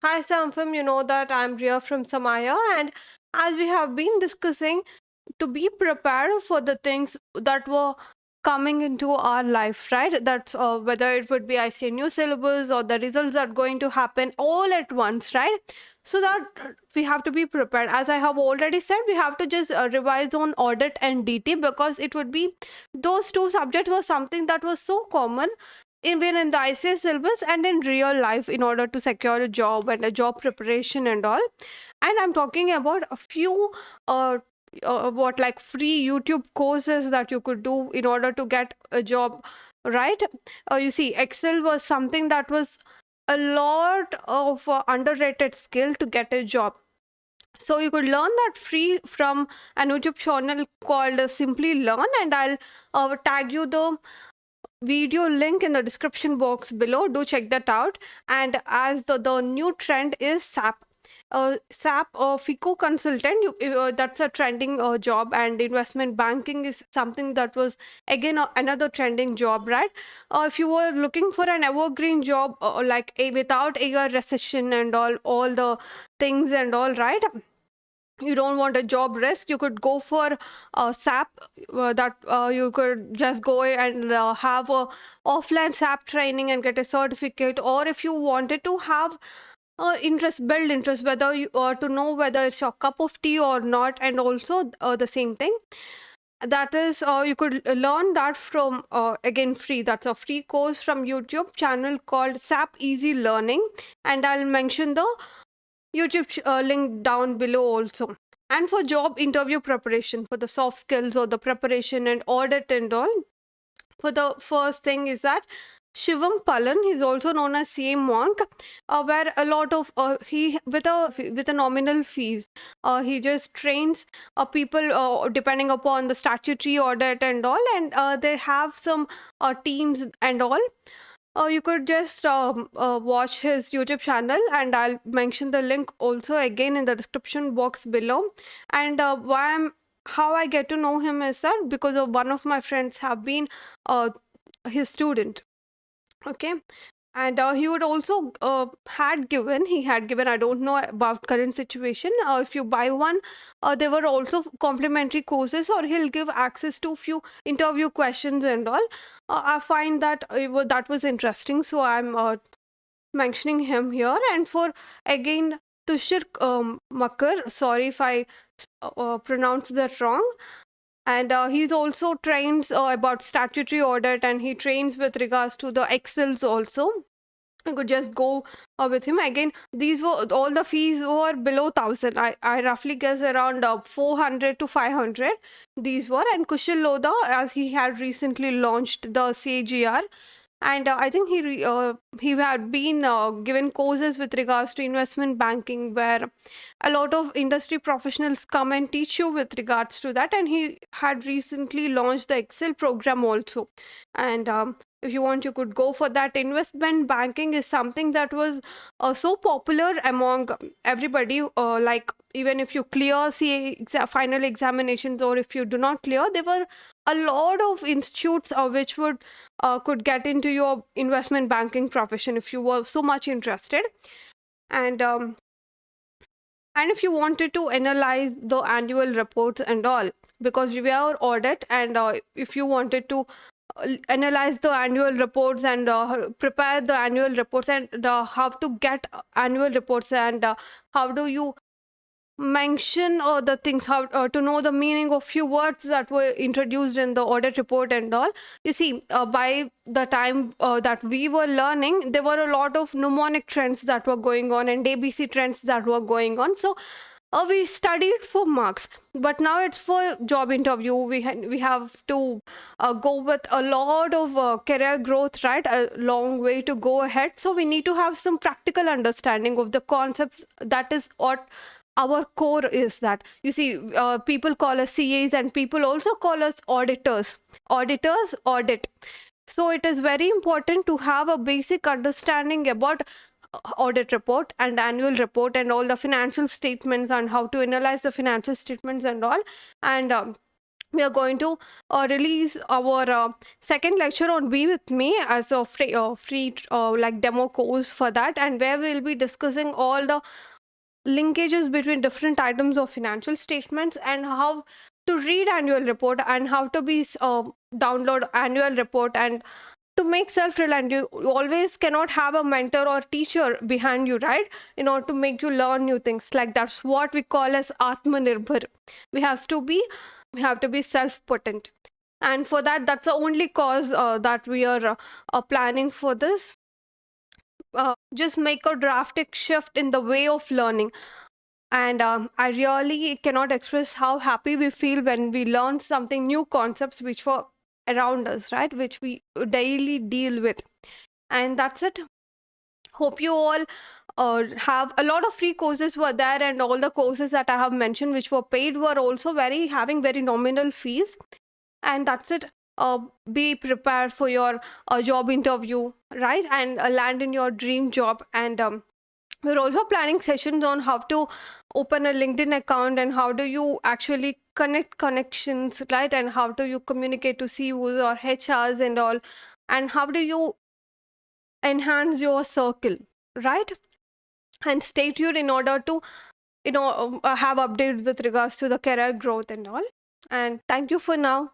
Hi, Samfam. You know that I'm Ria from Samaya, and as we have been discussing, to be prepared for the things that were coming into our life, right? That's whether it would be ICAI new syllabus or the results that are going to happen all at once, right? So that we have to be prepared. As I have already said, we have to just revise on audit and DT because it would be those two subjects were something that was so common even in the ICS syllabus and in real life in order to secure a job and a job preparation and all. And I'm talking about a few what like free YouTube courses that you could do in order to get a job, right? You see, Excel was something that was a lot of underrated skill to get a job. So you could learn that free from an YouTube channel called Simply Learn, and I'll tag you the video link in the description box below. Do check that out. And as the new trend is SAP. SAP FICO consultant, that's a trending job, and investment banking is something that was again another trending job, right? If you were looking for an evergreen job, like a without a recession and all the things and all, right? You don't want a job risk, you could go for SAP. That you could just go and have a offline SAP training and get a certificate. Or if you wanted to have interest, build interest, whether you to know whether it's your cup of tea or not, and also the same thing, that is you could learn that from again free. That's a free course from YouTube channel called SAP Easy Learning, and I'll mention the YouTube link down below also. And for job interview preparation, for the soft skills or the preparation and audit and all, for the first thing is that Shivam Palan, he's also known as CA Monk, where a lot of he with a nominal fees, he just trains people depending upon the statutory audit and all, and they have some teams and all. You could just watch his YouTube channel, and I'll mention the link also again in the description box below. And how I get to know him is that because of one of my friends have been his student. Okay, and he would also he had given, I don't know about current situation, if you buy one, there were also complimentary courses, or he'll give access to few interview questions and all. I find that that was interesting, so I'm mentioning him here. And for again Tushar Makar, sorry if I pronounced that wrong. And he's also trains about statutory audit, and he trains with regards to the excels also. I could just go with him again. These were all the fees were below 1,000. I roughly guess around 400 to 500. These were. And Kushal Lodha, as he had recently launched the CAGR, and I think he had been given courses with regards to investment banking, where a lot of industry professionals come and teach you with regards to that. And he had recently launched the Excel program also. And if you want, you could go for that. Investment banking is something that was so popular among everybody. Like even if you clear final examinations, or if you do not clear, there were a lot of institutes which would could get into your investment banking profession if you were so much interested. And um, and if you wanted to analyze the annual reports and all, because we are audit, and if you wanted to analyze the annual reports and prepare the annual reports, and how to get annual reports, and how do you mention the things, how to know the meaning of few words that were introduced in the audit report and all. You see, by the time that we were learning, there were a lot of mnemonic trends that were going on and ABC trends that were going on. So we studied for marks, but now it's for job interview. We have to go with a lot of career growth, right? A long way to go ahead. So we need to have some practical understanding of the concepts. That is what our core is. That, you see, people call us CAs, and people also call us auditors. Auditors audit. So it is very important to have a basic understanding about audit report and annual report and all the financial statements, and how to analyze the financial statements and all. And we are going to release our second lecture on Be With Me as a free like demo course for that, and where we'll be discussing all the linkages between different items of financial statements and how to read annual report and how to be download annual report and to make self-reliant. You always cannot have a mentor or teacher behind you, right, in order to make you learn new things. Like that's what we call as atmanirbhar. we have to be we have to be self-potent, and for that, that's the only cause that we are planning for this. Just make a drastic shift in the way of learning. And I really cannot express how happy we feel when we learn something new concepts which were around us, right? Which we daily deal with. And that's it. Hope you all have a lot of free courses were there, and all the courses that I have mentioned which were paid were also very having very nominal fees. And that's it. Be prepared for your job interview, right? And land in your dream job. And we're also planning sessions on how to open a LinkedIn account and how do you actually connect connections, right? And how do you communicate to CEOs or HRs and all, and how do you enhance your circle, right? And stay tuned in order to have updates with regards to the career growth and all. And thank you for now.